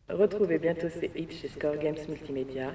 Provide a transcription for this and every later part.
Retrouvez bientôt ces hits chez Score Games Multimédia.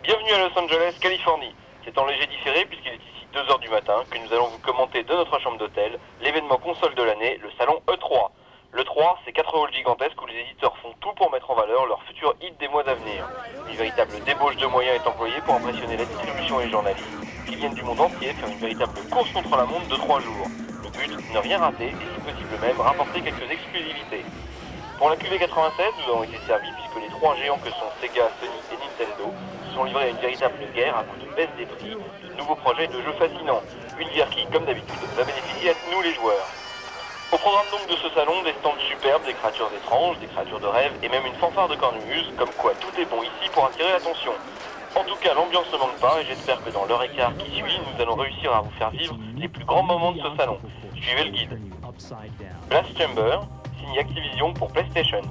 Bienvenue à Los Angeles, Californie. C'est en léger différé puisqu'il est ici 2h du matin que nous allons vous commenter de notre chambre d'hôtel l'événement console de l'année, le salon E3. L'E3, c'est 4 halls gigantesques où les éditeurs font tout pour mettre en valeur leurs futurs hits des mois à venir. Une véritable débauche de moyens est employée pour impressionner la distribution et les journalistes qui viennent du monde entier faire une véritable course contre la montre de 3 jours. Le but, ne rien rater et si possible même rapporter quelques exclusivités. Pour la QV96, nous avons été servis puisque les trois géants que sont Sega, Sony et Nintendo se sont livrés à une véritable guerre à coup de baisse des prix, de nouveaux projets et de jeux fascinants. Une guerre qui, comme d'habitude, va bénéficier à nous les joueurs. Au programme donc de ce salon, des stands superbes, des créatures étranges, des créatures de rêve et même une fanfare de cornemuse, comme quoi tout est bon ici pour attirer l'attention. En tout cas, l'ambiance ne manque pas et j'espère que dans l'heure et quart qui suit, nous allons réussir à vous faire vivre les plus grands moments de ce salon. Suivez le guide. Blast Chamber, signé Activision pour PlayStation.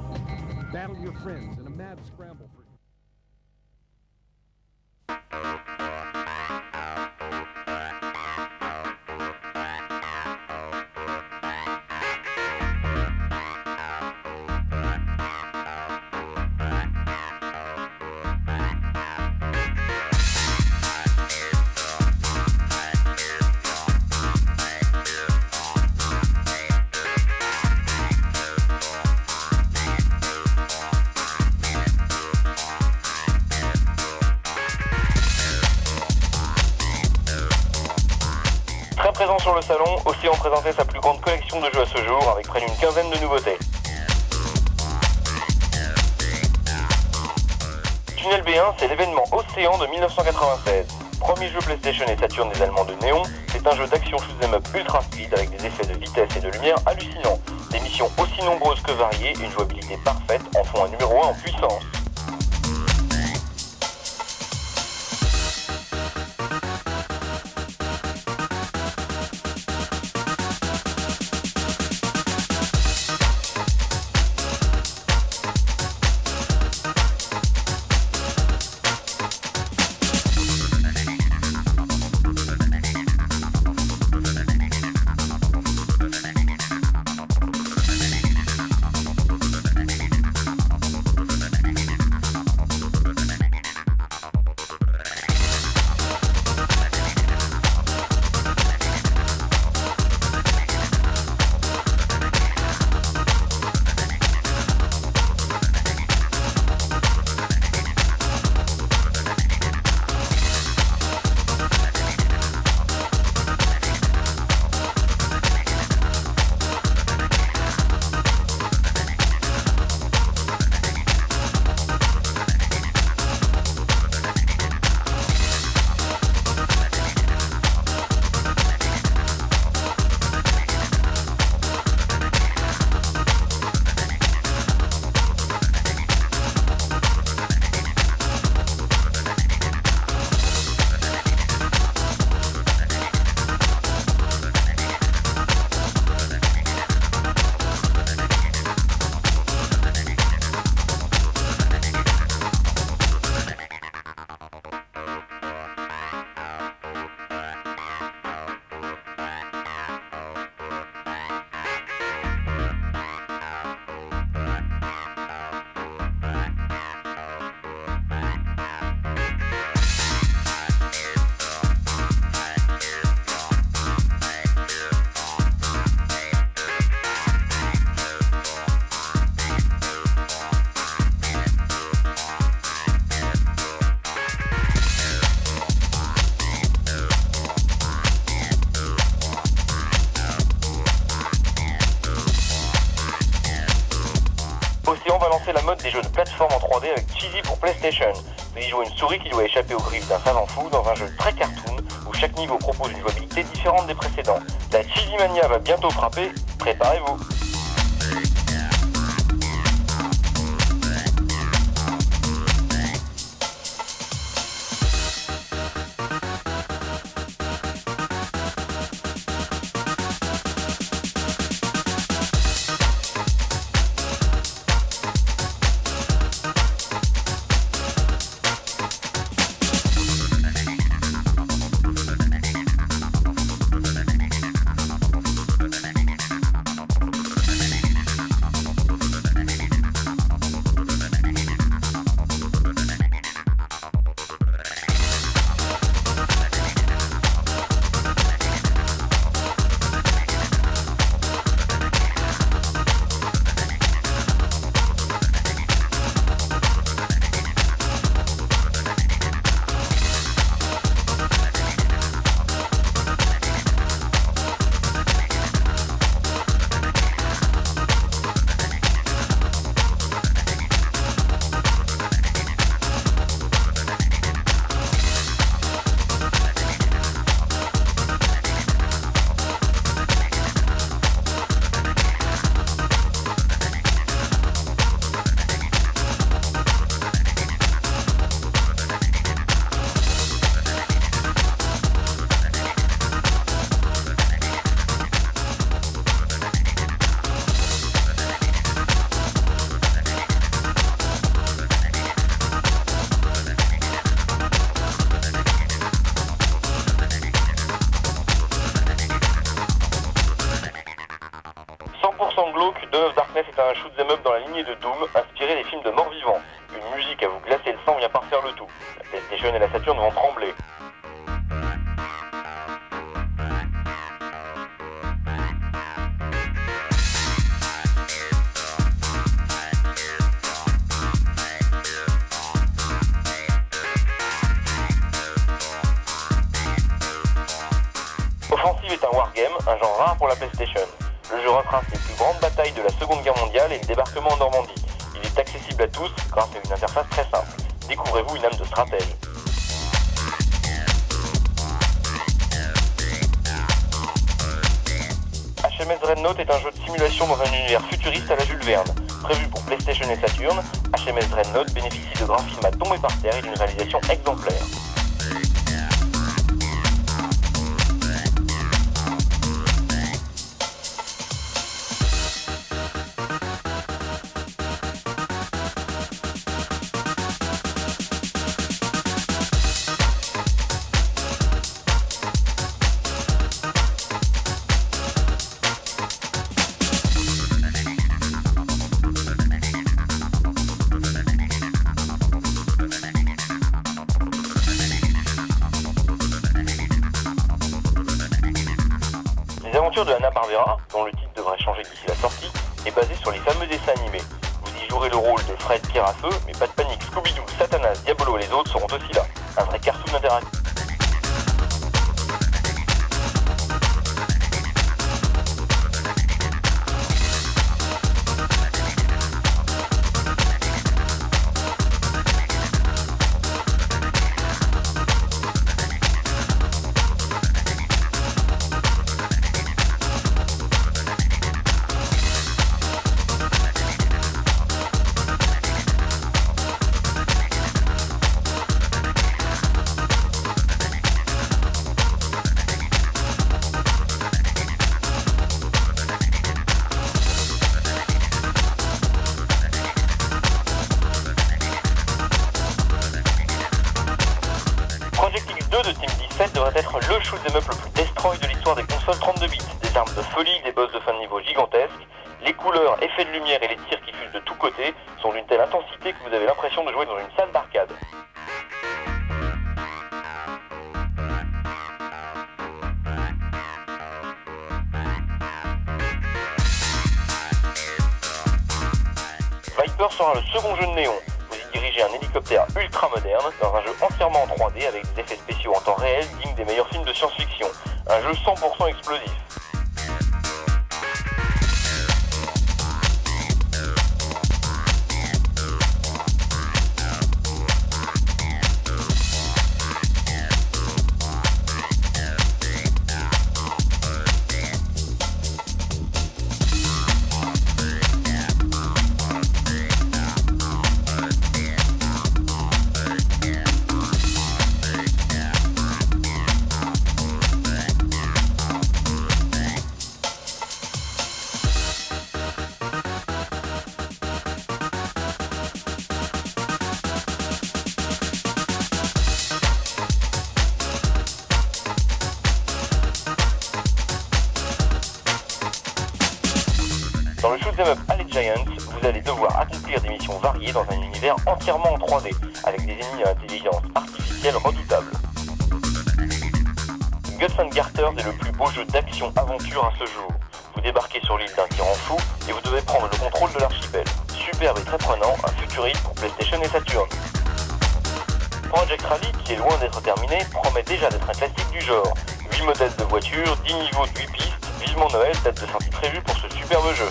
Très présent sur le salon, Océan présentait sa plus grande collection de jeux à ce jour avec près d'une quinzaine de nouveautés. Tunnel B1, c'est l'événement Océan de 1996. Premier jeu PlayStation et Saturn des Allemands de Néon, c'est un jeu d'action shoot'em up ultra speed avec des effets de vitesse et de lumière hallucinants. Des missions aussi nombreuses que variées et une jouabilité parfaite en font un numéro 1 en puissance. Océan va lancer la mode des jeux de plateforme en 3D avec Cheesy pour PlayStation. Vous y jouez une souris qui doit échapper aux griffes d'un savant fou dans un jeu très cartoon où chaque niveau propose une jouabilité différente des précédents. La Cheesy Mania va bientôt frapper, préparez-vous. est un shoot'em up dans la lignée de Doom, inspiré des films de morts-vivants. Une musique à vous glacer le sang vient parfaire le tout. La PlayStation et la Saturn vont trembler. Offensive est un wargame, un genre rare pour la PlayStation. Le jeu retrace les plus grandes batailles de la Seconde Guerre mondiale et le débarquement en Normandie. Il est accessible à tous grâce à une interface très simple. Découvrez-vous une âme de stratège. HMS Dreadnought est un jeu de simulation dans un univers futuriste à la Jules Verne. Prévu pour PlayStation et Saturn, HMS Dreadnought bénéficie de graphismes à tomber par terre et d'une réalisation exemplaire. L'aventure de Hanna-Barbera, dont le titre devrait changer d'ici la sortie, est basée sur les fameux dessins animés. Vous y jouerez le rôle de Fred Pierre à feu, mais pas de panique, Scooby-Doo, Satanas, Diabolo et les autres seront aussi là. Un vrai cartoon interactif. Project X2 de Team 17 devrait être le shoot'em up le plus destroy de l'histoire des consoles 32 bits. Des armes de folie, des boss de fin de niveau gigantesques, les couleurs, effets de lumière et les tirs qui fusent de tous côtés sont d'une telle intensité que vous avez l'impression de jouer dans une salle d'arcade. Viper sera le second jeu de Néon. Vous y dirigez un hélicoptère ultra moderne dans un jeu entièrement en 3D avec des effets spéciaux en temps réel dignes des meilleurs films de science-fiction. Un jeu 100% explosif. Dans le shoot'em up Alley Giants, vous allez devoir accomplir des missions variées dans un univers entièrement en 3D, avec des ennemis à intelligence artificielle redoutables. Guts and Garters est le plus beau jeu d'action-aventure à ce jour. Vous débarquez sur l'île d'un tyran fou et vous devez prendre le contrôle de l'archipel. Superbe et très prenant, un futuriste pour PlayStation et Saturn. Project Rally, qui est loin d'être terminé, promet déjà d'être un classique du genre. 8 modèles de voitures, 10 niveaux de 8 pistes, vivement Noël, date de sortie prévue pour ce superbe jeu.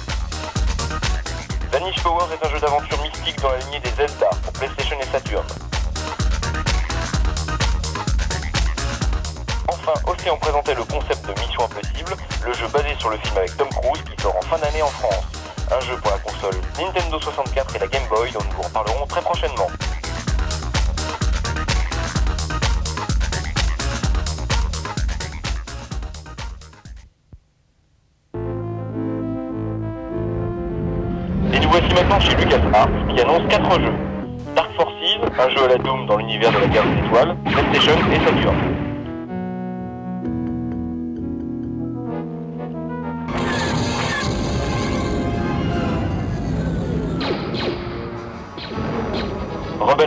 Vanish Power est un jeu d'aventure mystique dans la lignée des Zelda pour PlayStation et Saturn. Enfin, Océan présentait le concept de Mission Impossible, le jeu basé sur le film avec Tom Cruise qui sort en fin d'année en France. Un jeu pour la console Nintendo 64 et la Game Boy dont nous vous reparlerons très prochainement. Et nous voici maintenant chez LucasArts qui annonce 4 jeux. Dark Forces, un jeu à la Doom dans l'univers de la guerre des étoiles, PlayStation et Saturn.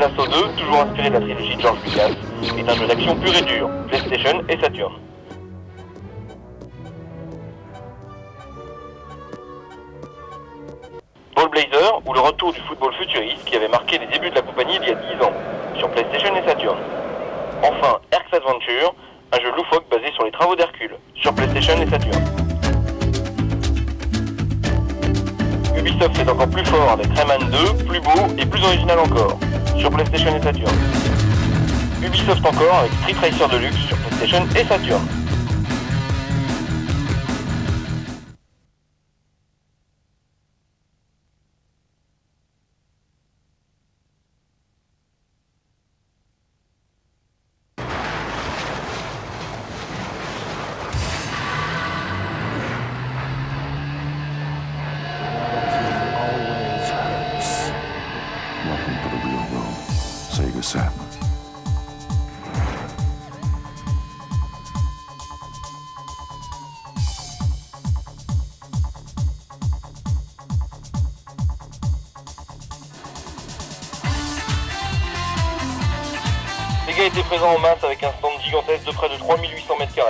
Assault 2, toujours inspiré de la trilogie de George Lucas, est un jeu d'action pur et dur, PlayStation et Saturn. Ball Blazer, ou le retour du football futuriste qui avait marqué les débuts de la compagnie il y a 10 ans, sur PlayStation et Saturn. Enfin, Herc's Adventure, un jeu loufoque basé sur les travaux d'Hercule, sur PlayStation et Saturn. Ubisoft est encore plus fort avec Rayman 2, plus beau et plus original encore, sur PlayStation et Saturn. Ubisoft encore avec Street Racer Deluxe sur PlayStation et Saturn. Welcome to the real world, Sega Saturn. Sega était présent en masse avec un stand gigantesque de près de 3800 m².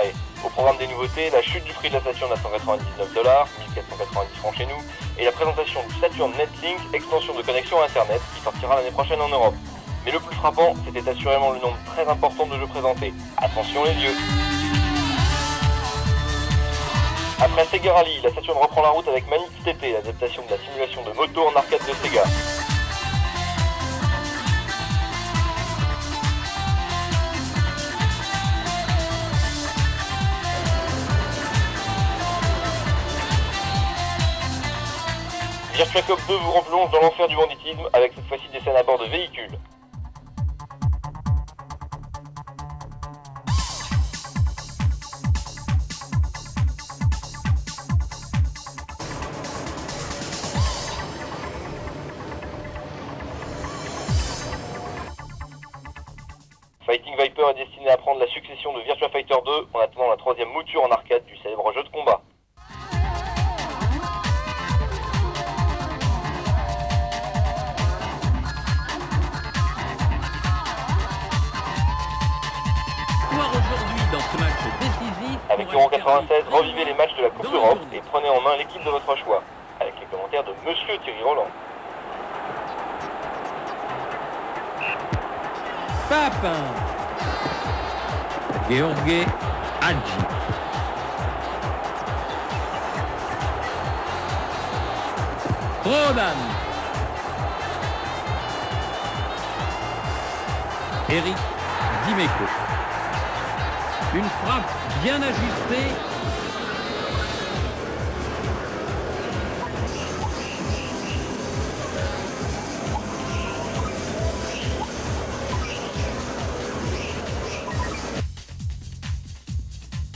Au programme des nouveautés, la chute du prix de la Saturn à $199, 1490 francs chez nous, et la présentation du Saturn Netlink, extension de connexion à Internet, qui sortira l'année prochaine en Europe. Mais le plus frappant, c'était assurément le nombre très important de jeux présentés. Attention les yeux. Après Sega Rally, la Saturn reprend la route avec Manix TT, l'adaptation de la simulation de moto en arcade de Sega. Virtua Cop 2 vous replonge dans l'enfer du banditisme avec cette fois-ci des scènes à bord de véhicules. Fighting Viper est destiné à prendre la succession de Virtua Fighter 2 en attendant la troisième mouture en arcade du célèbre jeu de combat. Aujourd'hui dans ce match décisif. Avec Euro 96, revivez les matchs de la Coupe d'Europe et prenez en main l'équipe de votre choix. Avec les commentaires de Monsieur Thierry Roland. Papin. Gheorghe Hagi. Rodan. Eric Dimeco. Une frappe bien ajustée.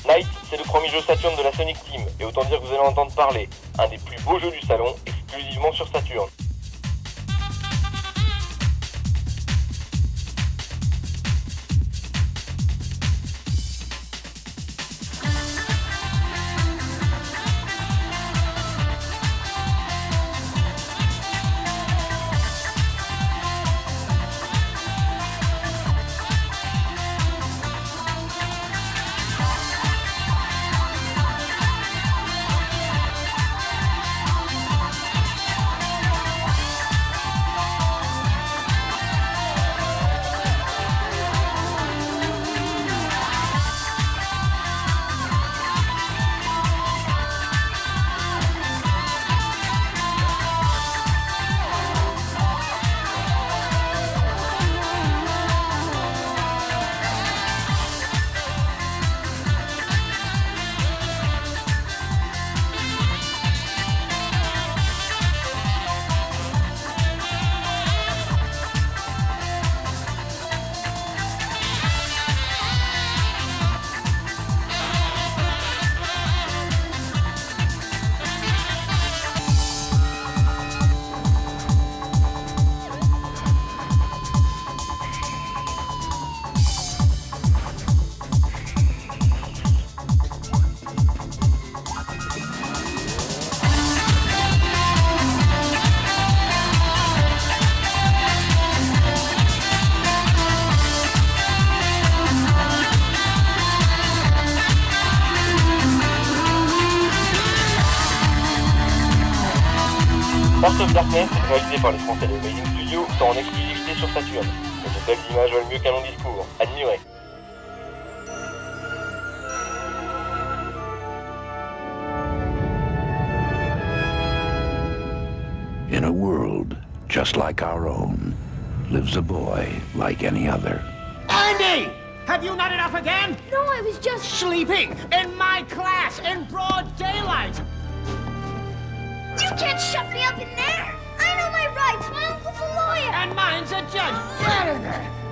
Night, c'est le premier jeu Saturn de la Sonic Team, et autant dire que vous allez en entendre parler. Un des plus beaux jeux du salon, exclusivement sur Saturn. Heart of Darkness, réalisé par les Français de Amazing Studios, sort en exclusivité sur Saturn. Mais de belles images valent mieux qu'un long discours. Admirez. In a world just like our own, lives a boy like any other. Andy! Have you not enough again? No, I was just... Sleeping in my class in broad daylight! You can't shut me up in there! I know my rights! My uncle's a lawyer! And mine's a judge.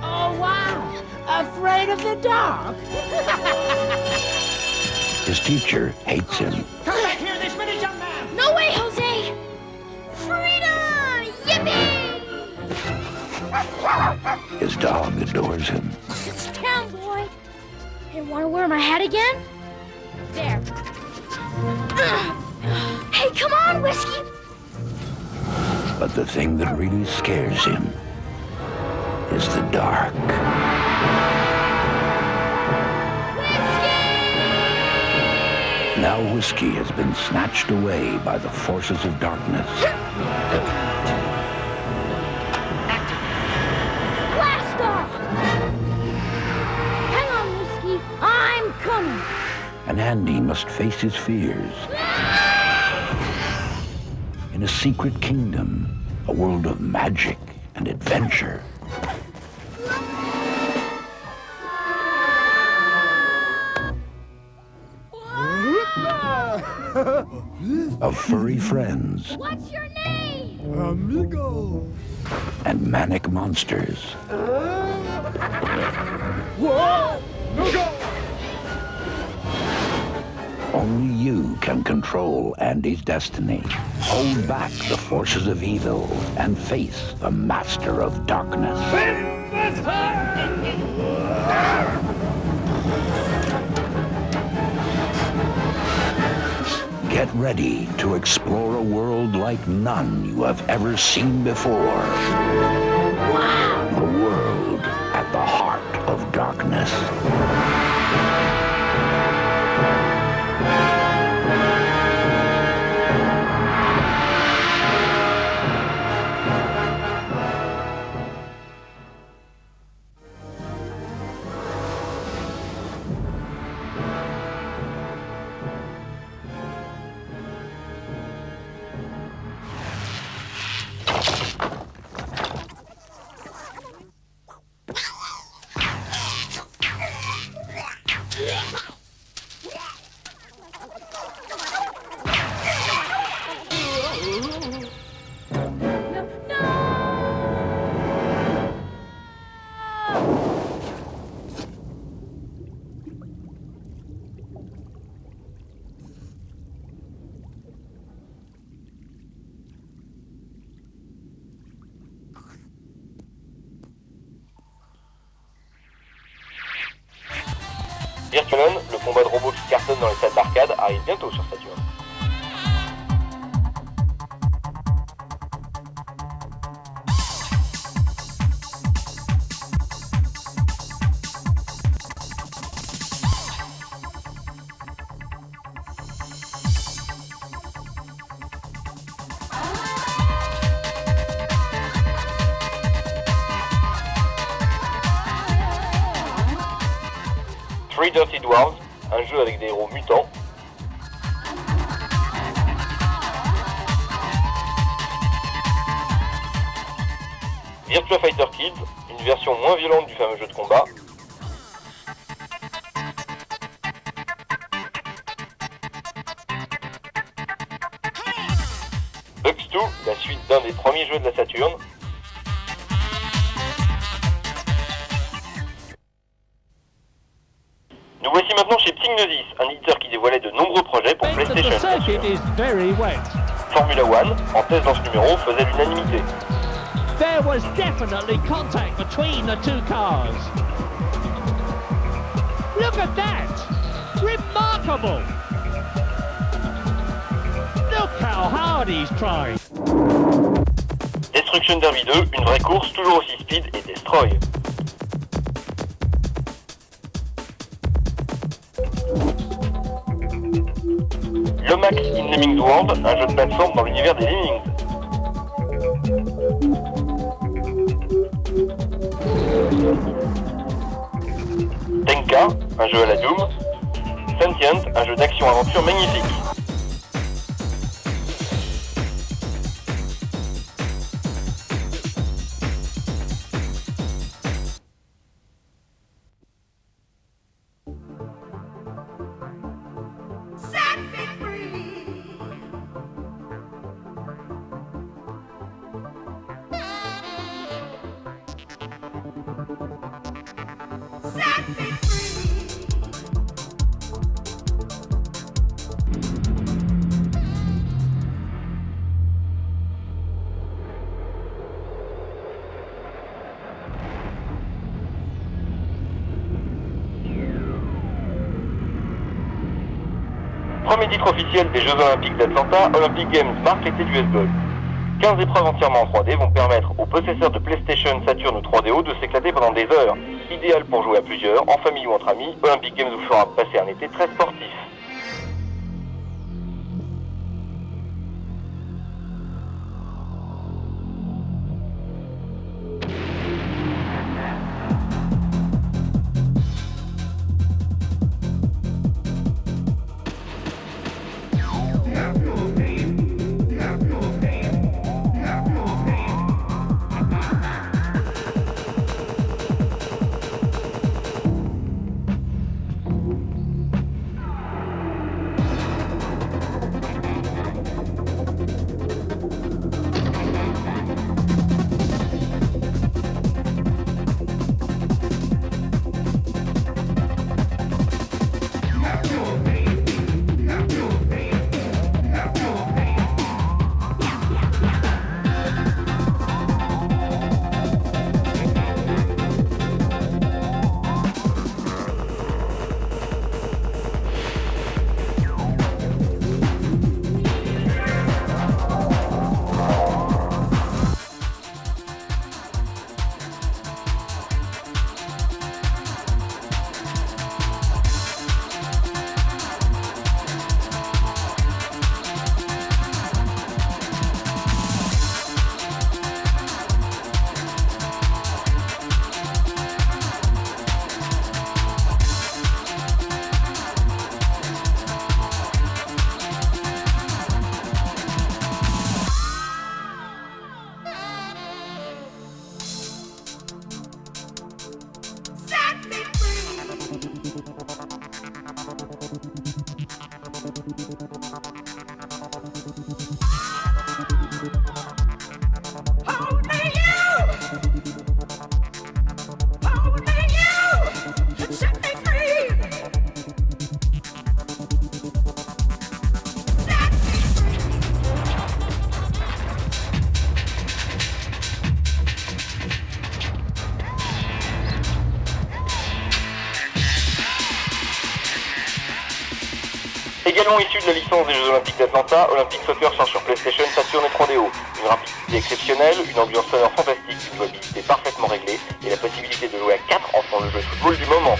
Oh, wow! Afraid of the dark? His teacher hates him. Come back here this minute, young man! No way, Jose! Freedom! Yippee! His dog adores him. It's town, boy. Hey, want to wear my hat again? There. Hey, come on, Whiskey! But the thing that really scares him is the dark. Whiskey! Now Whiskey has been snatched away by the forces of darkness. Blast off! Hang on, Whiskey. I'm coming. And Andy must face his fears. In a secret kingdom, a world of magic and adventure. Of furry friends. What's your name? Amigo! And manic monsters. Whoa! No go! Only you can control Andy's destiny. Hold back the forces of evil and face the master of darkness. Get ready to explore a world like none you have ever seen before. Wow! A world at the heart of darkness. Virtualan, le combat de robots qui cartonne dans les salles d'arcade, arrive bientôt sur Saturn. Three Dirty Dwarves, un jeu avec des héros mutants. Virtua Fighter Kids, une version moins violente du fameux jeu de combat. Bugs 2, la suite d'un des premiers jeux de la Saturn. Nous voici maintenant chez Psygnosis, un éditeur qui dévoilait de nombreux projets pour PlayStation. Formula One, en test dans ce numéro, faisait l'unanimité. There was definitely contact between the two cars. Look at that! Remarkable! Look how hard he's tried. Destruction Derby 2, une vraie course toujours aussi speed et destroy. Lomax in Lemmings World, un jeu de plateforme dans l'univers des Lemmings. un jeu à la Doom. Sentient, un jeu d'action-aventure magnifique. Premier titre officiel des Jeux Olympiques d'Atlanta, Olympic Games marque l'été du baseball. 15 épreuves entièrement en 3D vont permettre aux possesseurs de PlayStation, Saturn ou 3DO de s'éclater pendant des heures. Idéal pour jouer à plusieurs, en famille ou entre amis, Olympic Games vous fera passer un été très sportif. Également issu de la licence des Jeux Olympiques d'Atlanta, Olympic Soccer sort sur PlayStation, Saturn et 3DO. Une rapidité exceptionnelle, une ambiance sonore fantastique, une jouabilité parfaitement réglée et la possibilité de jouer à 4 en faisant le jeu de football du moment.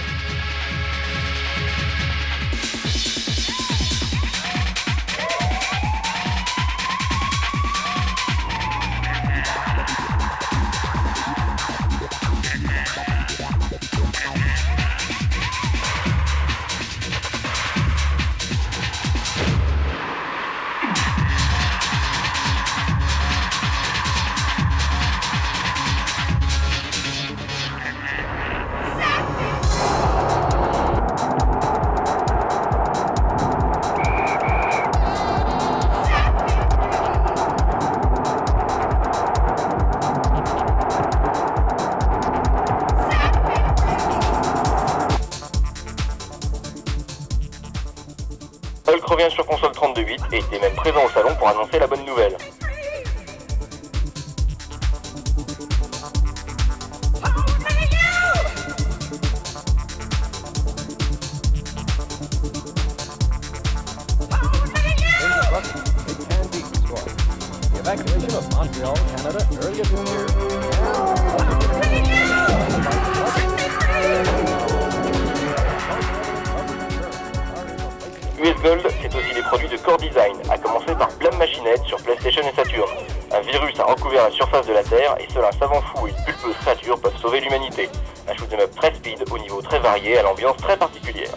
Hulk revient sur console 32 bits et était même présent au salon pour annoncer la bonne nouvelle. US Gold, c'est aussi des produits de Core Design, à commencer par Blam Machinette sur PlayStation et Saturn. Un virus a recouvert la surface de la Terre et seul un savant fou et une pulpeuse créature peuvent sauver l'humanité. Un shoot'em up très speed, au niveau très varié, à l'ambiance très particulière.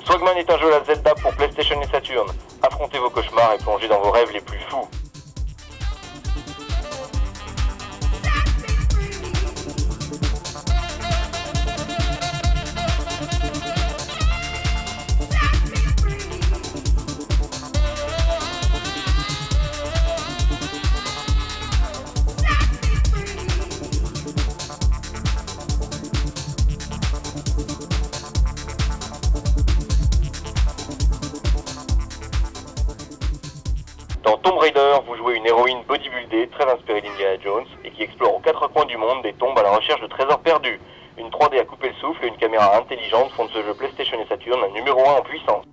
Swagman est un jeu à la Zelda pour PlayStation et Saturn. Affrontez vos cauchemars et plongez dans vos rêves les plus fous. Dans Tomb Raider, vous jouez une héroïne bodybuildée très inspirée d'Indiana Jones et qui explore aux quatre coins du monde des tombes à la recherche de trésors perdus. Une 3D à couper le souffle et une caméra intelligente font de ce jeu PlayStation et Saturn un numéro 1 en puissance.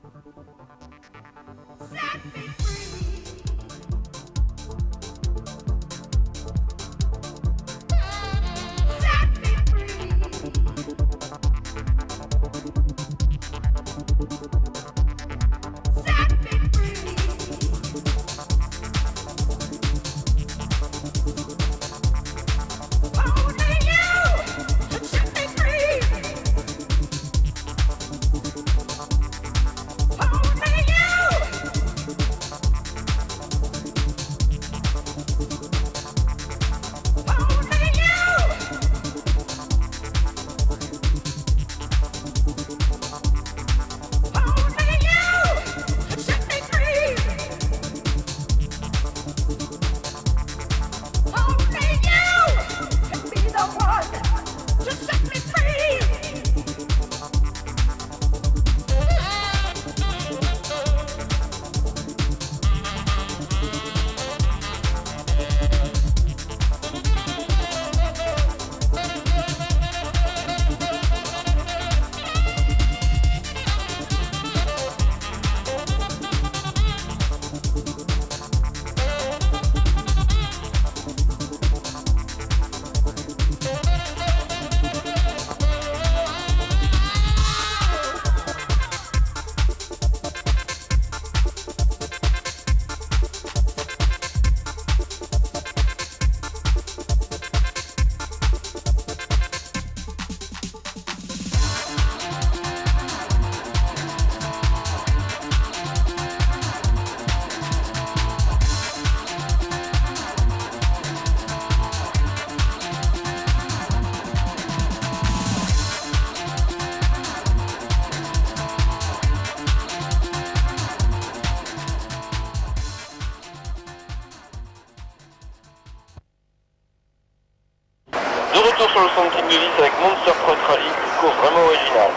De retour sur le centre de Nice avec Monster Truck Rally, une course vraiment originale.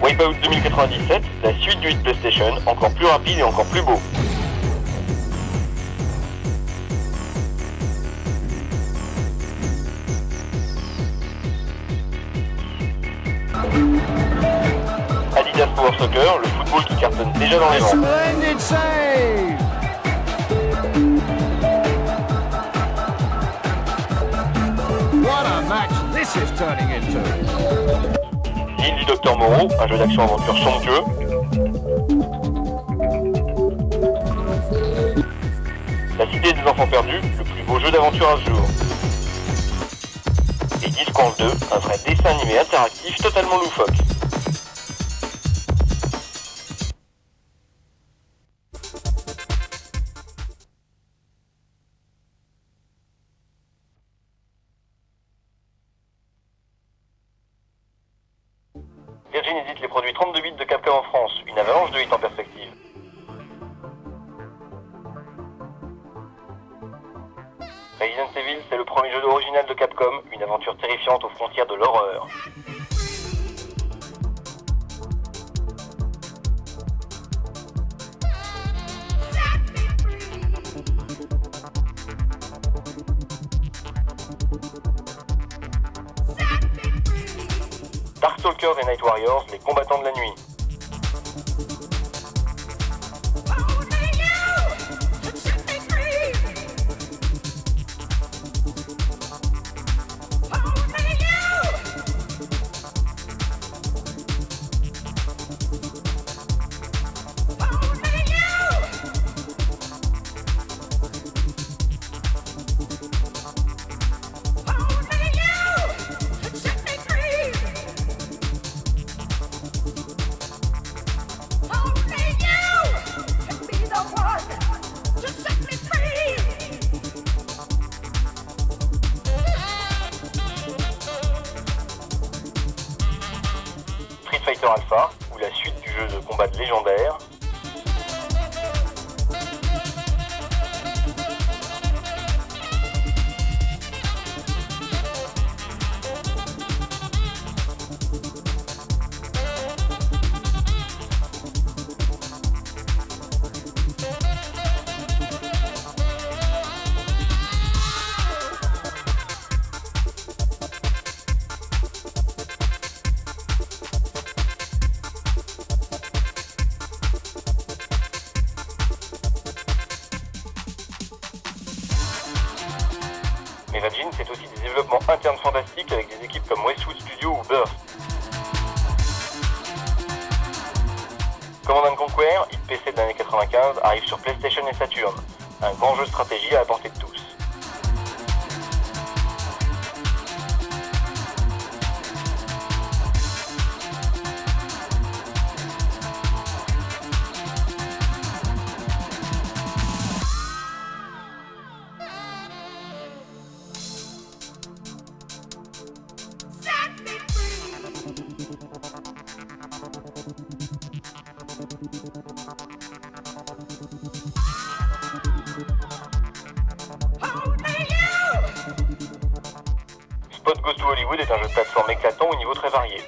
Wipeout 2097, la suite du hit PlayStation, encore plus rapide et encore plus beau. Super Soccer, le football qui cartonne déjà dans les rangs. Splendid save! What a match this is turning into! L'île du Docteur Moreau, un jeu d'action-aventure somptueux. La Cité des Enfants Perdus, le plus beau jeu d'aventure à ce jour. Et Discworld 2, un vrai dessin animé interactif totalement loufoque. Virgin édite les produits 32 bits de Capcom en France, une avalanche de hits en perspective. Resident Evil, c'est le premier jeu original de Capcom, une aventure terrifiante aux frontières de l'horreur. Darkstalkers et Night Warriors, les combattants de la nuit. Street Fighter Alpha, ou la suite du jeu de combat légendaire. Mais Virgin, c'est aussi des développements internes fantastiques avec des équipes comme Westwood Studio ou Burst. Command & Conquer, hit PC de l'année 95, arrive sur PlayStation et Saturn. Un grand jeu de stratégie à la portée de tous. Spot Goes to Hollywood est un jeu de plateforme éclatant au niveau très varié.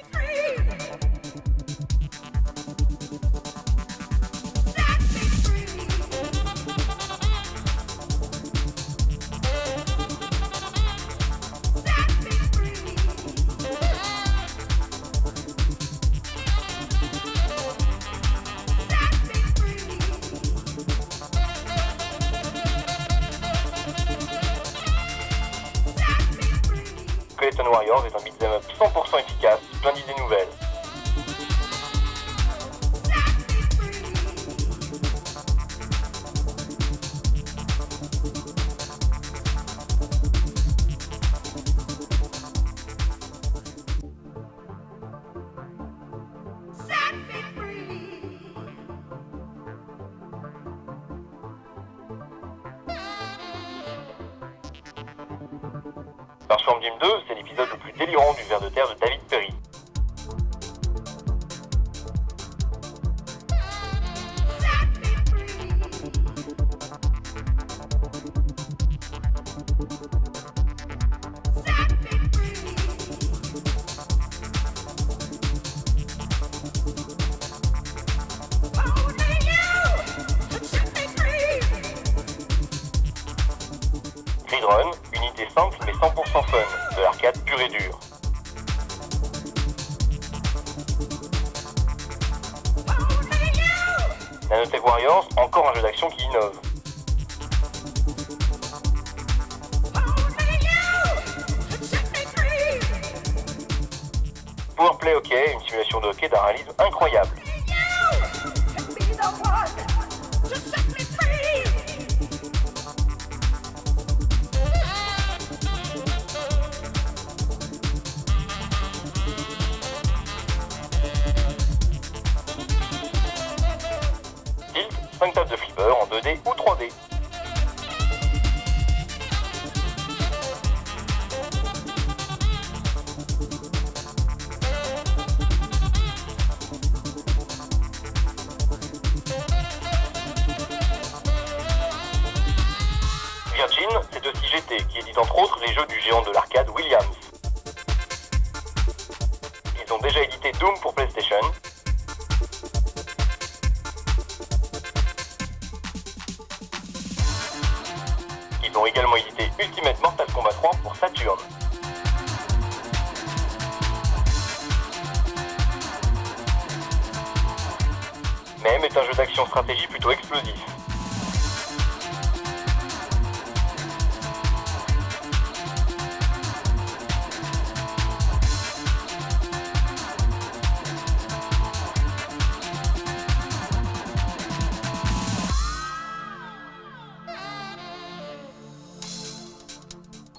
Skeleton Warriors est un beat'em up 100% efficace, plein d'idées nouvelles. Earthworm Jim 2, c'est l'épisode le plus délirant du ver de terre de David Perry. Grid Run, unité simple mais 100% fun, de l'arcade pur et dur. Nanotech Warriors, encore un jeu d'action qui innove. Powerplay Hockey, une simulation de hockey d'un réalisme incroyable. Tilt, 5 tables de flipper en 2D ou 3D. Virgin, c'est aussi GT, qui édite entre autres les jeux du géant de l'arcade Williams. Ils ont déjà édité Doom pour PlayStation. Ils ont également édité Ultimate Mortal Kombat 3 pour Saturn. Même est un jeu d'action stratégie plutôt explosif.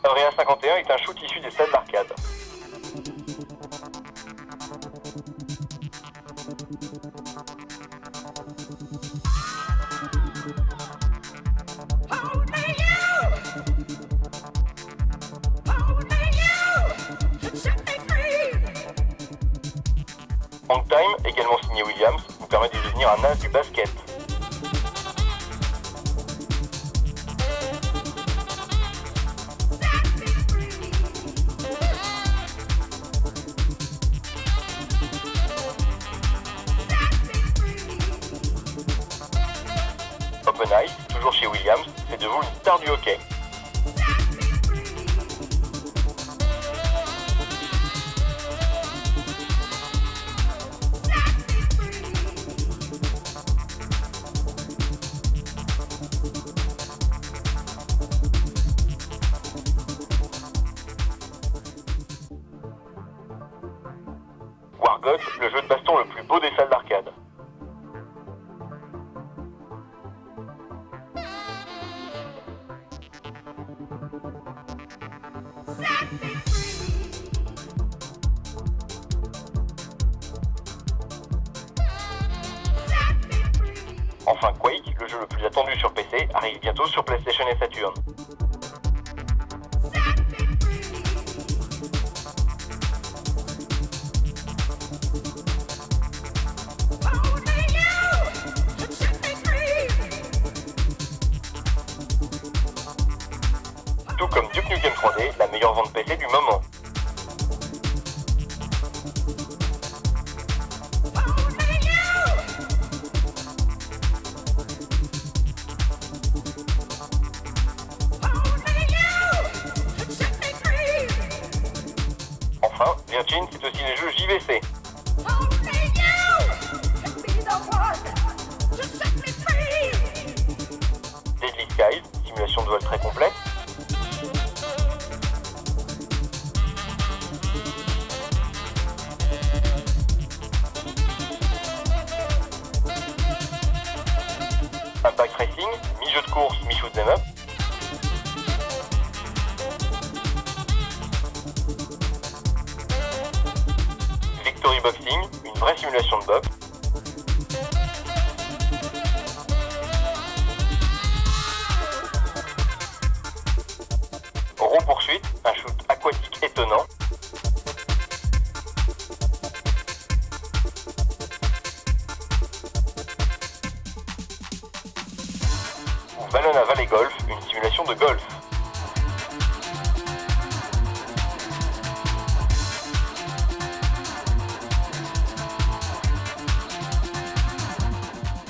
Area 51 est un shoot issu des salles d'arcade. Hang Time, également signé Williams, vous permet de devenir un as du basket. Open Ice, toujours chez Williams, c'est de vous une star du hockey. Wargot, le jeu de baston le plus beau des salles d'arcade. Enfin Quake, le jeu le plus attendu sur PC, arrive bientôt sur PlayStation et Saturn. Tout comme Duke Nukem 3D, la meilleure vente PC du moment. Enfin, Virgin, c'est aussi les jeux JVC. Deadly Skies, simulation de vol très complète. Impact Racing, mi-jeu de course, mi-shoot 'em up. Victory Boxing, une vraie simulation de boxe. Raw Poursuite, un shoot aquatique étonnant. Ou Banana Valley Golf, une simulation de golf.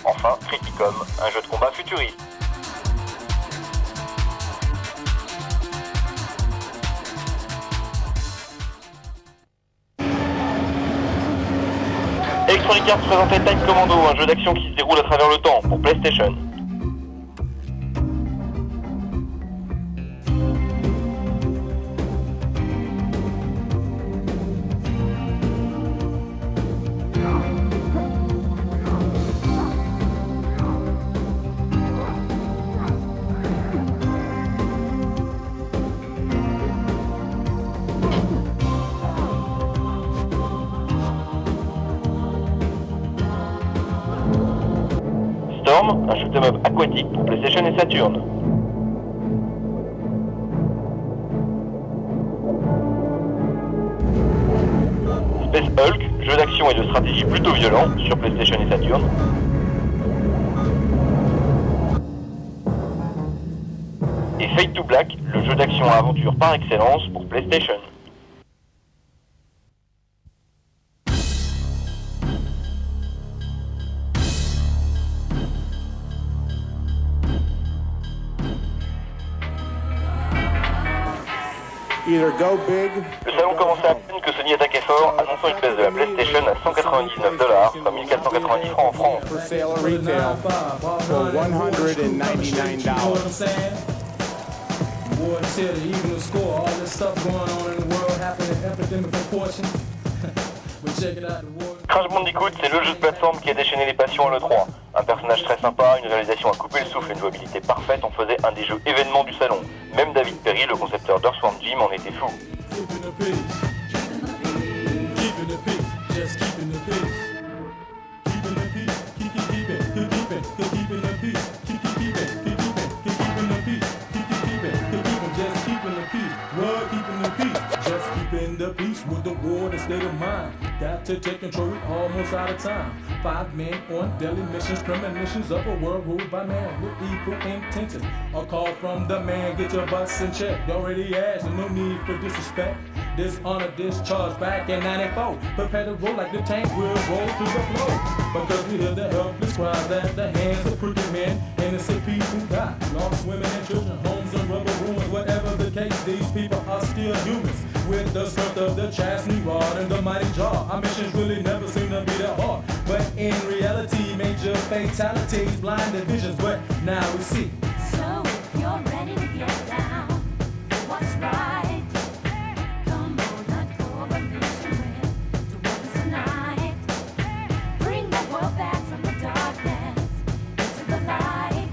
Enfin, Criticom, un jeu de combat futuriste. sur les cartes se présentait Time Commando, un jeu d'action qui se déroule à travers le temps pour PlayStation. Storm, un shoot'em up aquatique pour PlayStation et Saturn. Space Hulk, jeu d'action et de stratégie plutôt violent sur PlayStation et Saturn. Et Fade to Black, le jeu d'action à aventure par excellence pour PlayStation. Either go big. Le salon commençait à peine que Sony attaquait fort, annonçant une baisse de la PlayStation à $199, soit 1490 francs en France. For sale or retail for $199. Crash Bandicoot, c'est le jeu de plateforme qui a déchaîné les passions à l'E3. Un personnage très sympa, une réalisation à couper le souffle et une jouabilité parfaite en faisait un des jeux événements du salon. Même David Perry, le concepteur d'Earthworm Jim, en était fou. The peace with the war, the state of mind. Got to take control, almost out of time. 5 men on daily missions, premonitions of a world ruled by man with evil intentions. A call from the man, get your butts in check. Already asked, no need for disrespect. Dishonor, discharge back in 94. Prepare to roll like the tank will roll through the floor. Because we hear the helpless cries at the hands of crooked men. Innocent people die, lost women and children, homes and rubber ruins. Whatever the case, these people are still humans. With the strength of the chastity rod and the mighty jaw, our missions really never seem to be that hard. But in reality, major fatalities, blinded visions. But now we see. So if you're ready to get down for what's right, come on, let go of a mission with the world tonight. Bring the world back from the darkness into the light.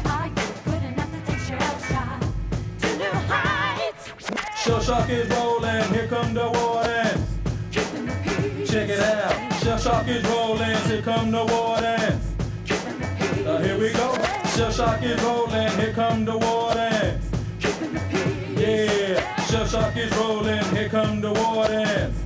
Are you good enough to take shell shot to new heights? Shell shock is rolling, here come the wardens. Check it out, shell shock is rolling, here come the wardens. Here we go, shell shock is rolling, here come the wardens. Yeah, shell shock is rolling, here come the wardens.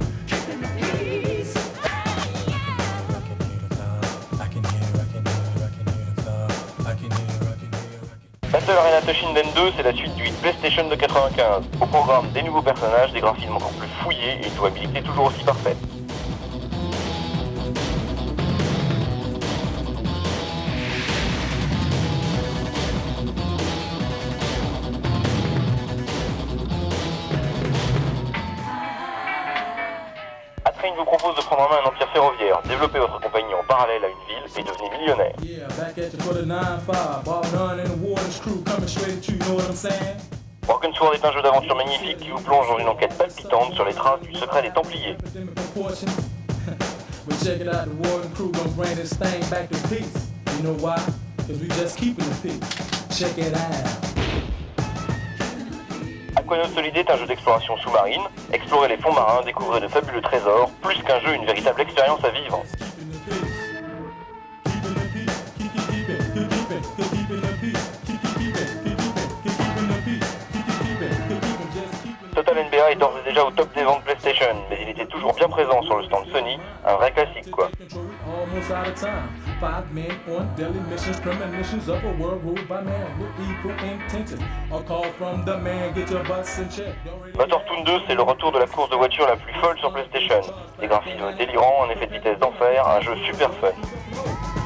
Battle Arena Toshinden 2, c'est la suite du hit PlayStation de 95. Au programme, des nouveaux personnages, des graphismes encore plus fouillés et une jouabilité toujours aussi parfaite. Attrain vous propose de prendre en main un empire ferroviaire, développer votre compagnie en parallèle à une ville et devenir millionnaire. Broken Sword est un jeu d'aventure magnifique qui vous plonge dans une enquête palpitante sur les traces du secret des Templiers. Aquanaut Solid est un jeu d'exploration sous-marine. Explorez les fonds marins, découvrez de fabuleux trésors, plus qu'un jeu, une véritable expérience à vivre. Total NBA est d'ores et déjà au top des ventes PlayStation, mais il était toujours bien présent sur le stand Sony, un vrai classique quoi. Motortoon 2, c'est le retour de la course de voiture la plus folle sur PlayStation. Des graphismes délirants, un effet de vitesse d'enfer, un jeu super fun.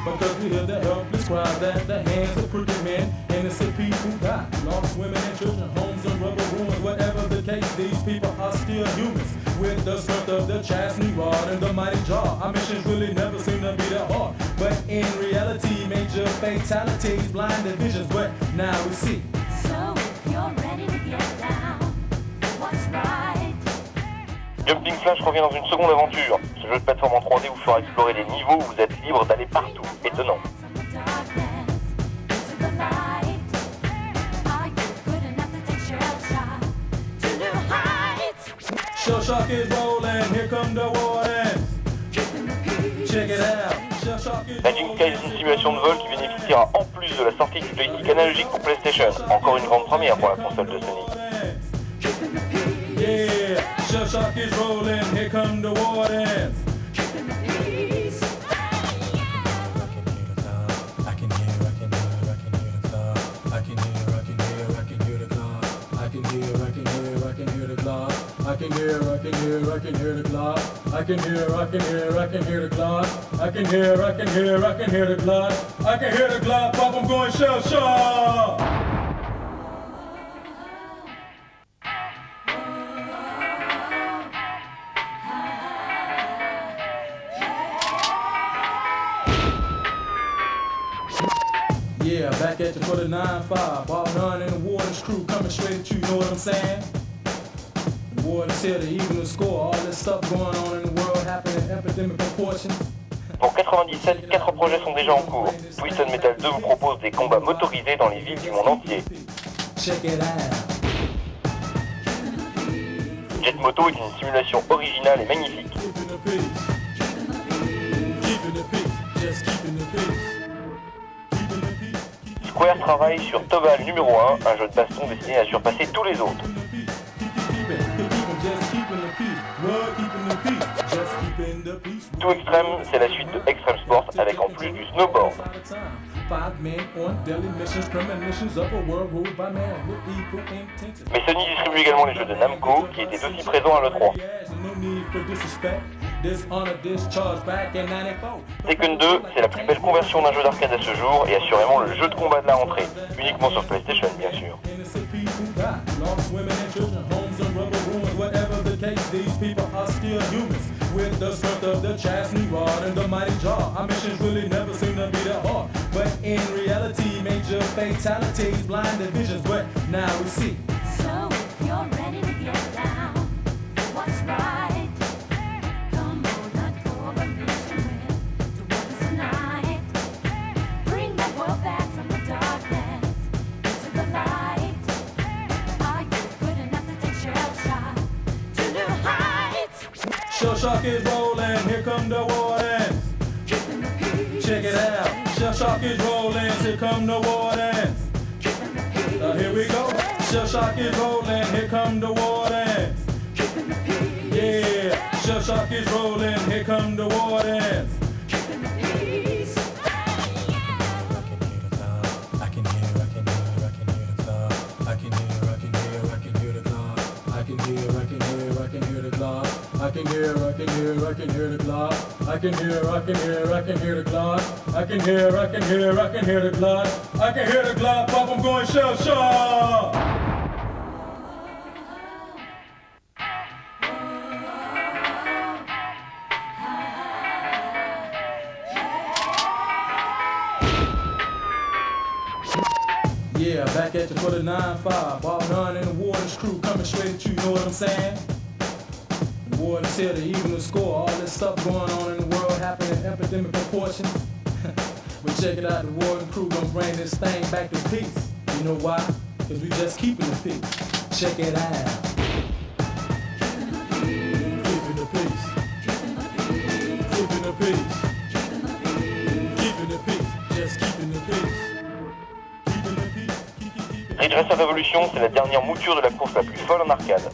Because we hear the helpless cries at the hands of crooked men. Innocent people die, lost women and children, homes and rubber ruins. Whatever the case, these people are still humans. With the strength of the chastity rod and the mighty jaw. Our missions really never seem to be that hard. But in reality, major fatalities, blinded visions. But now we see. So if you're ready to get down, what's right? Jumping Flash revient dans une seconde aventure. Ce jeu de plateforme en 3D vous fera explorer des niveaux où vous êtes libre d'aller partout. Étonnant. From the darkness into the light. Are you good enough to take shell shock to new heights? Shell shock is rolling, here come the wardens. Keeping the peace. Check it out. Shell shock is Raging Sky est une simulation de vol qui bénéficiera en plus de la sortie du joystick analogique pour PlayStation. Encore une grande première pour la console de Sony. Keeping the peace. Yeah, shell shock is rolling, here come the wardens. Keeping the peace. I can hear the clock. I can hear the clock. I can hear the clock. I can hear the clock. I can hear the clock. I can hear the clock. I can hear the clock. Pop, I'm going shell shock. Yeah, back at you for the 9-5. Bob Nunn and the Warden's crew coming straight at you, know what I'm saying? The Warden's here to even the score. All this stuff going on in the world happening in epidemic proportions. Pour 97, 4 projets sont déjà en cours. Twisted Metal 2 vous propose des combats motorisés dans les villes du monde entier. Check it out. Jet Moto est une simulation originale et magnifique. Keeping the peace. Keeping the peace. Just keeping the peace. Keeping the peace. Square travaille sur Tobal numéro 1, un jeu de baston destiné à surpasser tous les autres. Tout Extreme, c'est la suite de Extreme Sports avec en plus du snowboard. Mais Sony distribue également les jeux de Namco qui étaient aussi présents à l'E3. Tekken 2, c'est la plus belle conversion d'un jeu d'arcade à ce jour et assurément le jeu de combat de la rentrée, uniquement sur PlayStation bien sûr. These people are still humans with the strength of the chastity rod and the mighty jaw. Our missions really never seem to be that hard, but in reality, major fatalities, blinded visions. But now we see. So if you're ready to get down, what's right? Come on, let go of a mission with the world is tonight. Bring the world back from the darkness into the light. Are you good enough to take shell shock to new heights? Shell shock is rolling, here come the wardens. Keeping the peace. Check it out. Shell shock is rolling, here come the wardens. Keeping the peace. Here we go. Shell shock is rolling, here come the wardens. Keeping the peace. Yeah, shell shock is rolling, here come the wardens. Keeping the peace. I can hear the clock. I can hear the clock. I can hear the clock. I can hear the clock. I can hear the clock. I can hear the clock. I can hear the clock. Pop, I'm going shell shock. Yeah, back at you for the 9-5. Bob Nunn and the Warden's crew coming straight at you, know what I'm saying? The Warden's here to even the score. All this stuff going on in the world happening in epidemic proportions. But check it out, the Warden crew gonna bring this thing back to peace. You know why? Cause we just keeping the peace. Check it out. Keeping the peace. Keeping the peace. Keeping the peace. Just keeping the peace. Ridge Racer Revolution, c'est la dernière mouture de la course la plus folle en arcade.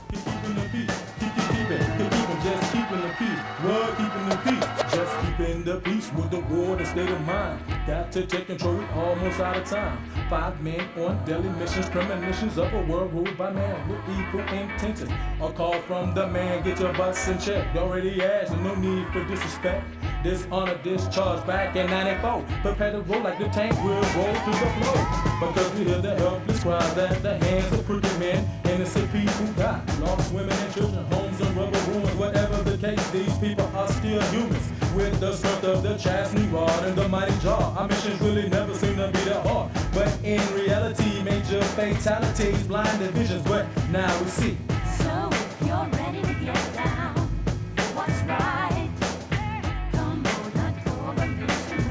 Just keeping the peace with the war, the state of mind. Got to take control, we almost out of time. 5 men on daily missions, premonitions of a world ruled by man with evil intentions. A call from the man, get your butts in check. Already asked, no need for disrespect. Dishonor, discharge back in 94. Prepare to roll like the tank will roll through the floor. Because we hear the helpless cries at the hands of crooked men. Innocent people die, lost women and children, homes and rubber ruins. Whatever the case, these people are still real humans with the strength of the chastity rod and the mighty jaw. Our missions really never seem to be that hard, but in reality, major fatalities, blinded visions. But now we see. So if you're ready to get down for what's right, come on, let go of a mission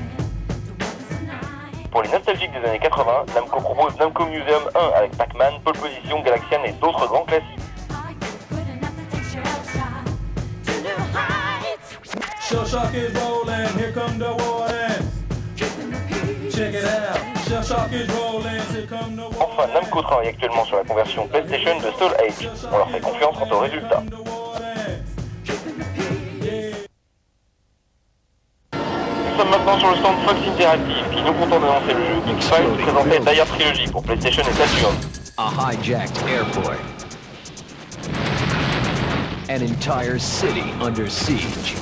with the ones tonight. Pour les nostalgiques des années 80, Namco propose Namco Museum 1 avec Pac-Man, Pole Position, Galaxian et d'autres grands classiques. Are you good enough to take shell shot to new heights? Shell shock is rolling, here come the wardens. Keeping the peace. Check it out, Shell shock is rolling, here come the wardens. Enfin, Namco travaille actuellement sur la conversion PlayStation de Soul Age. On leur fait confiance quant aux résultats. Nous sommes maintenant sur le stand Fox Interactive qui nous content d'annoncer le jeu X-Files présenté Die Hard Trilogy pour PlayStation et Saturn. A hijacked airport. An entire city under siege.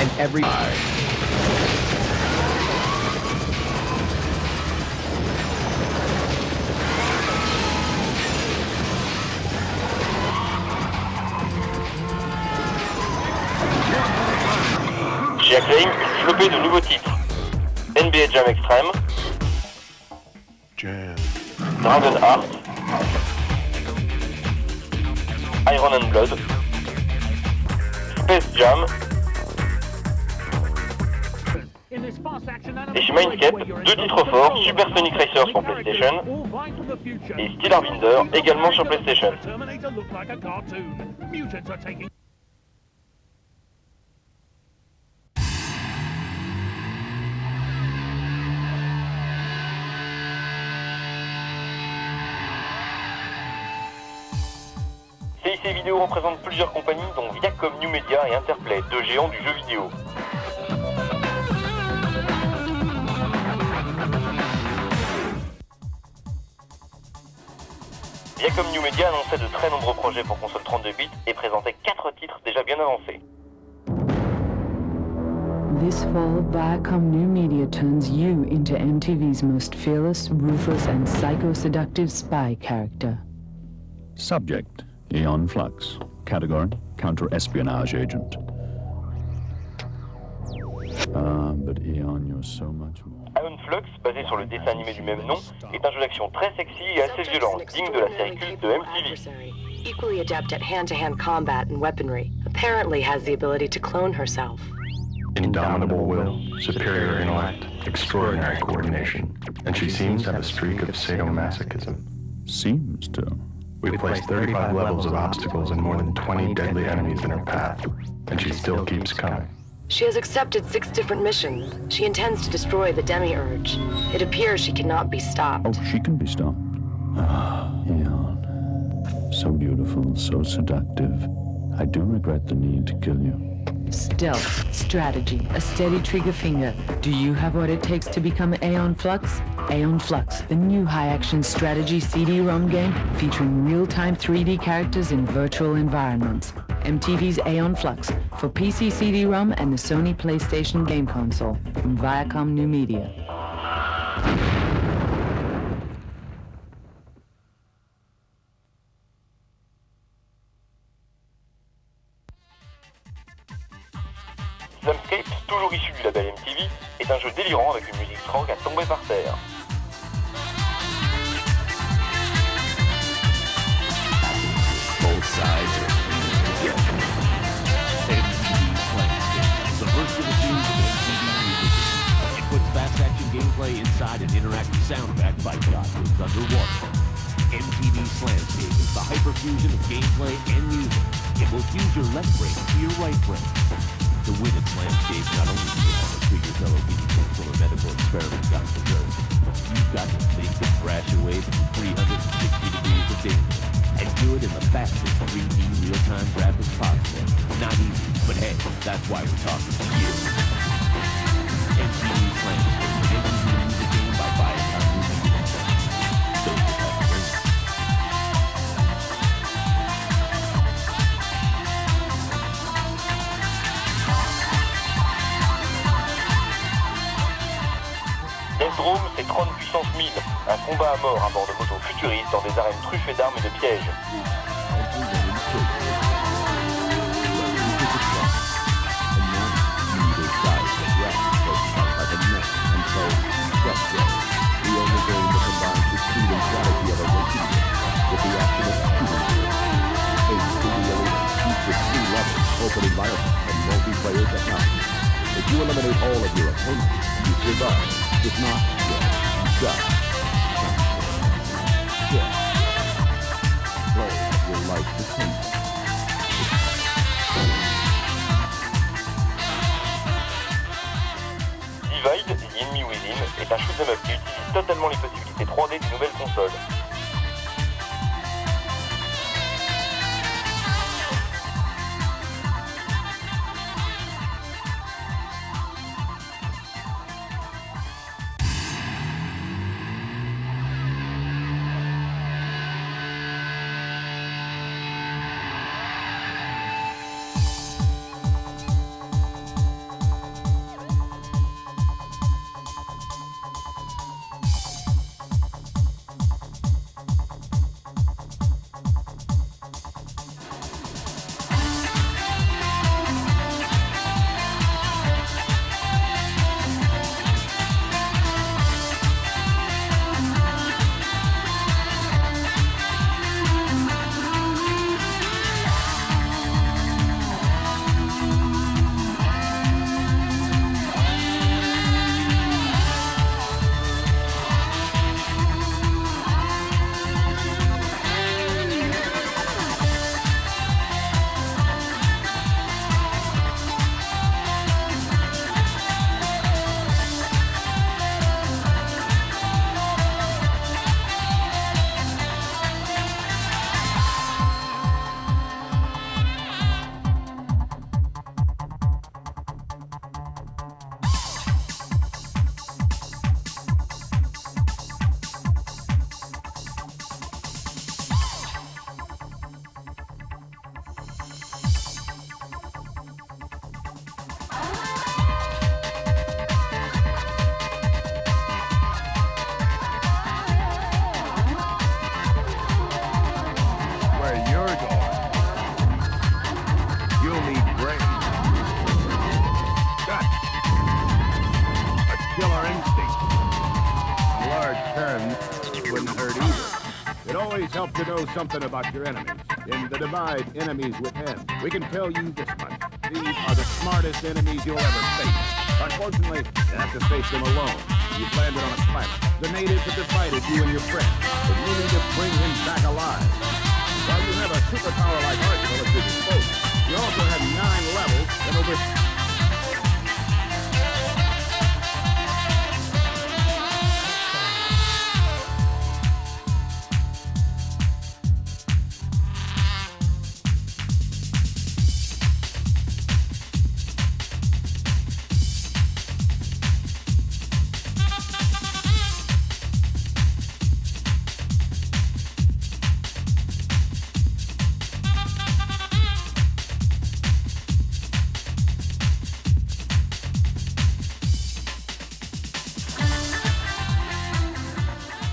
And every... Chez Acclaim, une flopée de nouveaux titres. NBA Jam Extreme, Dragonheart, Iron and Blood, Space Jam, et chez Mindscape, deux titres forts, Super Sonic Racers pour PlayStation et Steel Harbinger également sur PlayStation. CIC Vidéo représente plusieurs compagnies dont Viacom New Media et Interplay, deux géants du jeu vidéo. Viacom New Media annonçait de très nombreux projets pour console 32 bits et présentait 4 titres déjà bien avancés. This fall, Viacom New Media turns you into MTV's most fearless, ruthless, and psycho-seductive spy character. Subject: Aeon Flux. Category: counter-espionage agent. But Aeon, you're so much more. Aeon Flux, basé sur le dessin animé du même nom, est un jeu d'action très sexy et assez violent, digne de la série culte de MTV. Equally adept at hand-to-hand combat and weaponry, apparently has the ability to clone herself. Indomitable will, superior intellect, extraordinary coordination, and she seems to have a streak of sadomasochism. Seems to. We've placed 35 levels of obstacles and more than 20 deadly enemies in her path, and she still keeps coming. She has accepted 6 different missions. She intends to destroy the Demiurge. It appears she cannot be stopped. Oh, she can be stopped. Ah, Aeon. So beautiful, so seductive. I do regret the need to kill you. Stealth, strategy, a steady trigger finger. Do you have what it takes to become Aeon Flux? Aeon Flux, the new high-action strategy CD-ROM game featuring real-time 3D characters in virtual environments. MTV's Aeon Flux for PC CD-ROM and the Sony PlayStation game console from Viacom New Media. Zamscape, toujours issu du label MTV, est un jeu délirant avec une musique rock à tomber par terre. Both sides are the versatile tunes of MTV music. It puts fast-action gameplay inside an interactive soundtrack by God Moves Underwater. MTV Slandscape is the hyperfusion of gameplay and music. It will fuse your left brain to your right brain. To win at Slandscape, not only do you have to treat your fellow beings for a medical experiment on the earth, you've got to think and crash away from 360 degrees of danger, and do it in the fastest 3D real-time graphics possible. Not easy, but hey, that's why we're talking to you. MTV Slandscape, an MTV music game by Viacom New Media. So you have to win. Deathdrome, c'est Tron puissance 1000, un combat à mort à bord de motos futuristes dans des arènes truffées d'armes et de pièges. players at night. If you eliminate all of your opponents, you survive. If not, well, you die. Chess. Play your life depends. Divide, The Enemy Within, est un shoot'em up qui utilise totalement les possibilités 3D des nouvelles consoles. Help to know something about your enemies. In the Divide, Enemies Within, we can tell you this much. These are the smartest enemies you'll ever face. Unfortunately, you have to face them alone. You've landed on a planet. The natives have divided you and your friend, but you need to bring him back alive. While you have a superpower like Arsenal at your disposal, you also have 9 levels and over...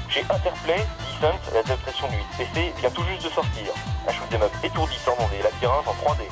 Chez Interplay, Descent, l'adaptation du 8PC, vient tout juste de sortir. Un shoot'em up étourdissant dans des labyrinthes en 3D.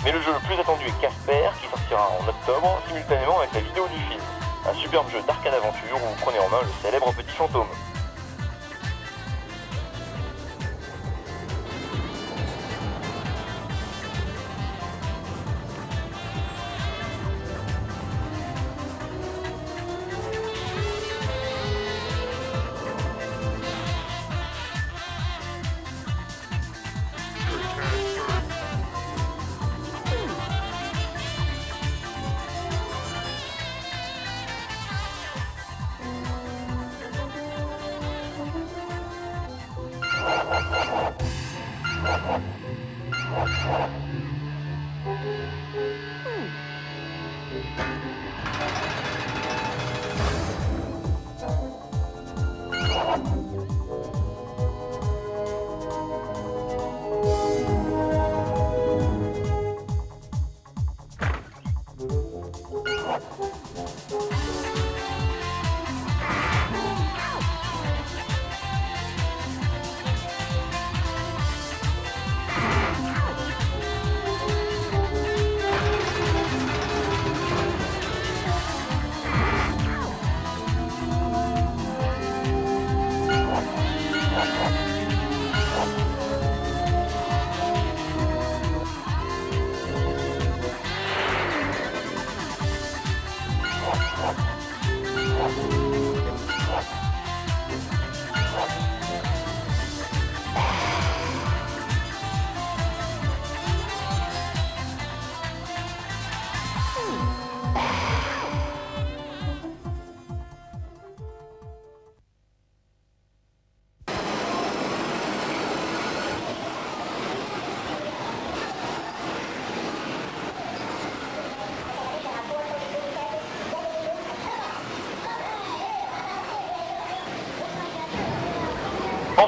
Mais le jeu le plus attendu est Casper, qui sortira en octobre, simultanément avec la vidéo du film. Un superbe jeu d'arcade-aventure où vous prenez en main le célèbre petit fantôme.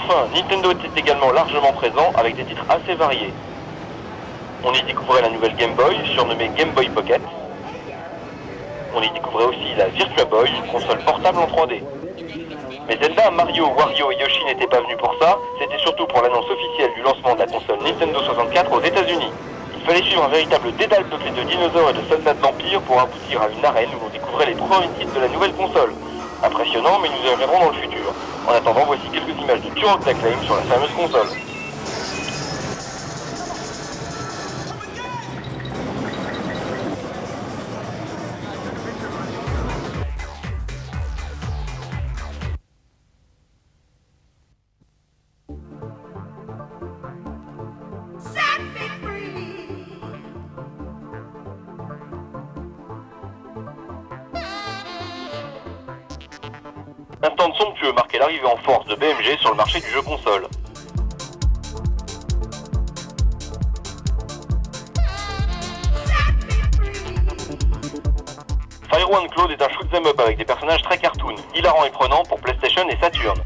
Enfin, Nintendo était également largement présent avec des titres assez variés. On y découvrait la nouvelle Game Boy, surnommée Game Boy Pocket. On y découvrait aussi la Virtua Boy, une console portable en 3D. Mais Zelda, Mario, Wario et Yoshi n'étaient pas venus pour ça, c'était surtout pour l'annonce officielle du lancement de la console Nintendo 64 aux États-Unis. Il fallait suivre un véritable dédale peuplé de dinosaures et de soldats de l'Empire pour aboutir à une arène où on découvrait les premiers titres de la nouvelle console. Impressionnant, mais nous y reviendrons dans le futur. En attendant, voici quelques images de Turok d'Acclaim sur la fameuse console. Un stand somptueux marquait l'arrivée en force de BMG sur le marché du jeu console. Fire One Cloud est un shoot'em up avec des personnages très cartoon, hilarants et prenants pour PlayStation et Saturn.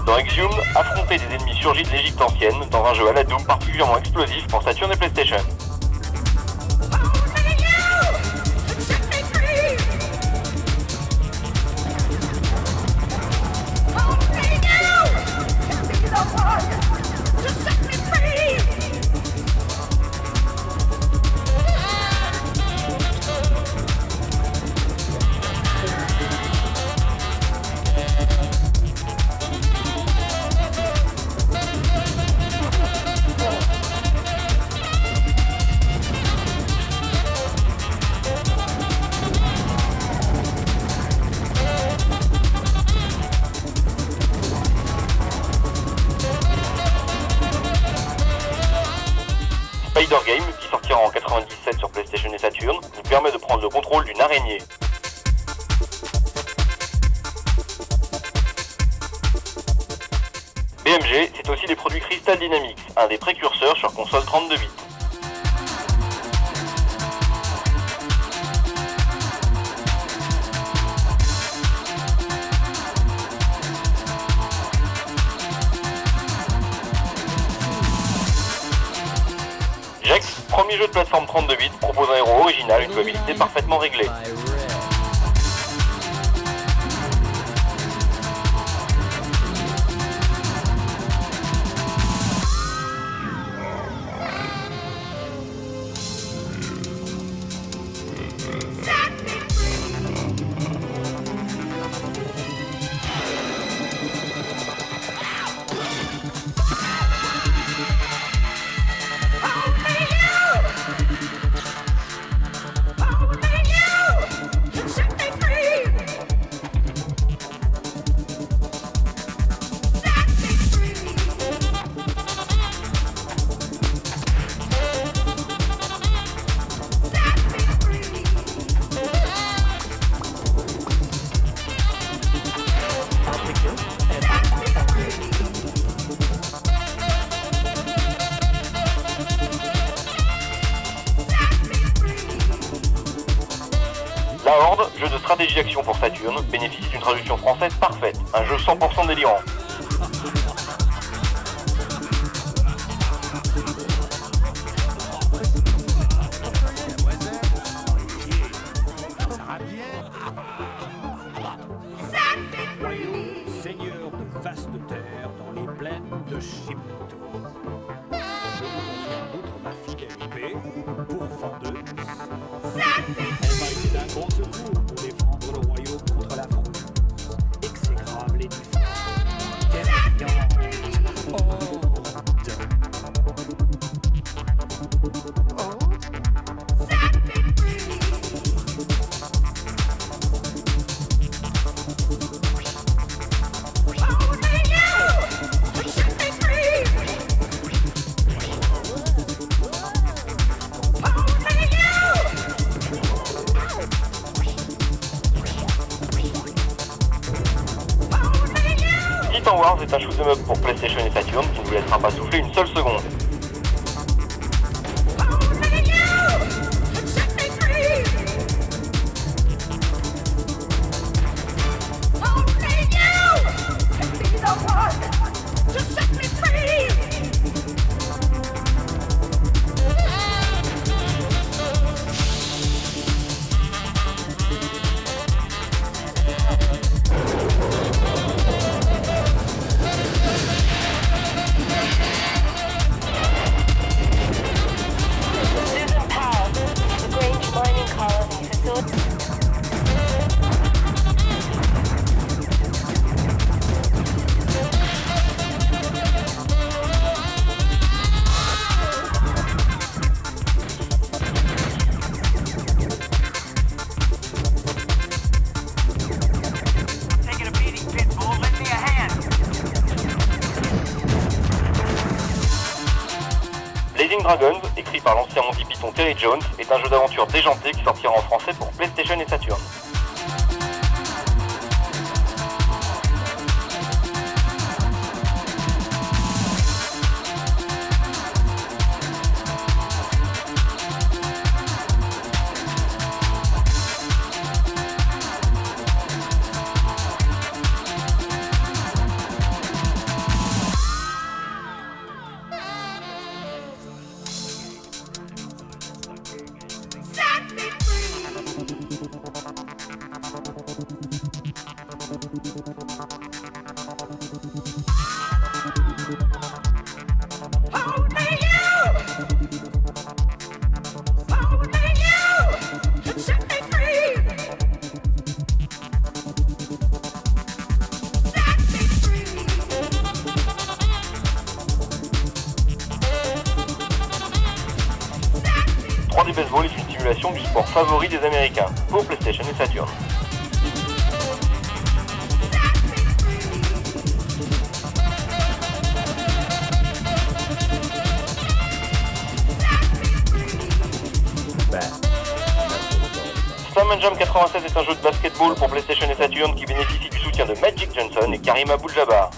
Dans Exhumed, affronter des ennemis surgis de l'Égypte ancienne dans un jeu à la Doom particulièrement explosif pour Saturn et PlayStation. Spider Game, qui sortira en 97 sur PlayStation et Saturn, nous permet de prendre le contrôle d'une araignée. BMG, c'est aussi les produits Crystal Dynamics, un des précurseurs sur console 32 bits. Jex, premier jeu de plateforme 32 bits, propose un héros original, une jouabilité parfaitement réglée. La Horde, jeu de stratégie-action pour Saturn, bénéficie d'une traduction française parfaite, un jeu 100% délirant. Seigneur de vaste terre dans les plaines de Shibto. Je vous confie en outre ma fidèle épée, pourfendeuse. Elle m'a été d'un grand secours pour défendre le royaume contre la France. Exécrable et difficile. Star Wars est un shoot 'em up pour PlayStation et Saturn qui ne vous laissera pas souffler une seule seconde. Blazing Dragons, écrit par l'ancien Monty Python Terry Jones, est un jeu d'aventure déjanté qui sortira en français pour PlayStation et Saturn. Le baseball est une simulation du sport favori des Américains, pour PlayStation et Saturn. Slam & Jam 96 est un jeu de basketball pour PlayStation et Saturn qui bénéficie du soutien de Magic Johnson et Karim Abdul-Jabbar.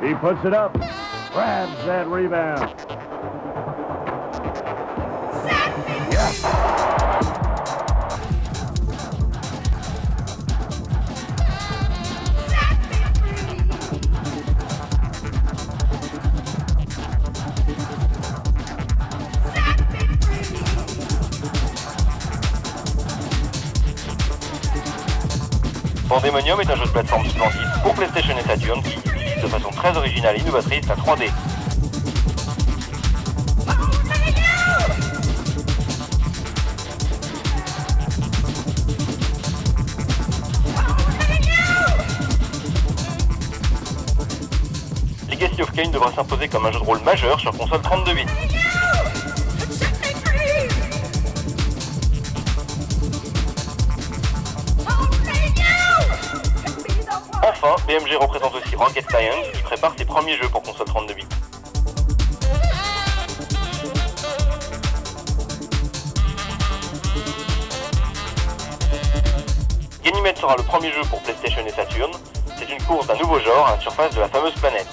He puts it up, grabs that rebound. Yes. Pandemonium est un jeu de plateforme splendide pour PlayStation et Saturn qui utilise de façon très originale et innovatrice la 3D. Legacy of Kain devra s'imposer comme un jeu de rôle majeur sur console 32 bits. Enfin, BMG représente aussi Rocket Science qui prépare ses premiers jeux pour console 32 bits. Ganymede sera le premier jeu pour PlayStation et Saturn. C'est une course d'un nouveau genre à la surface de la fameuse planète.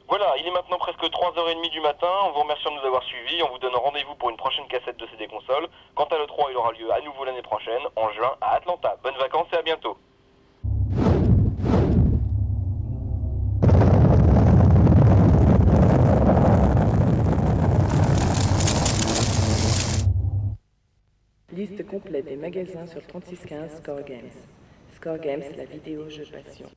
Voilà, il est maintenant presque 3h30 du matin, on vous remercie de nous avoir suivis, on vous donne rendez-vous pour une prochaine cassette de CD Console. Quant à l'E3, il aura lieu à nouveau l'année prochaine, en juin, à Atlanta. Bonnes vacances et à bientôt. Liste complète des magasins sur 3615 Score Games. Score Games, la vidéo jeu passion.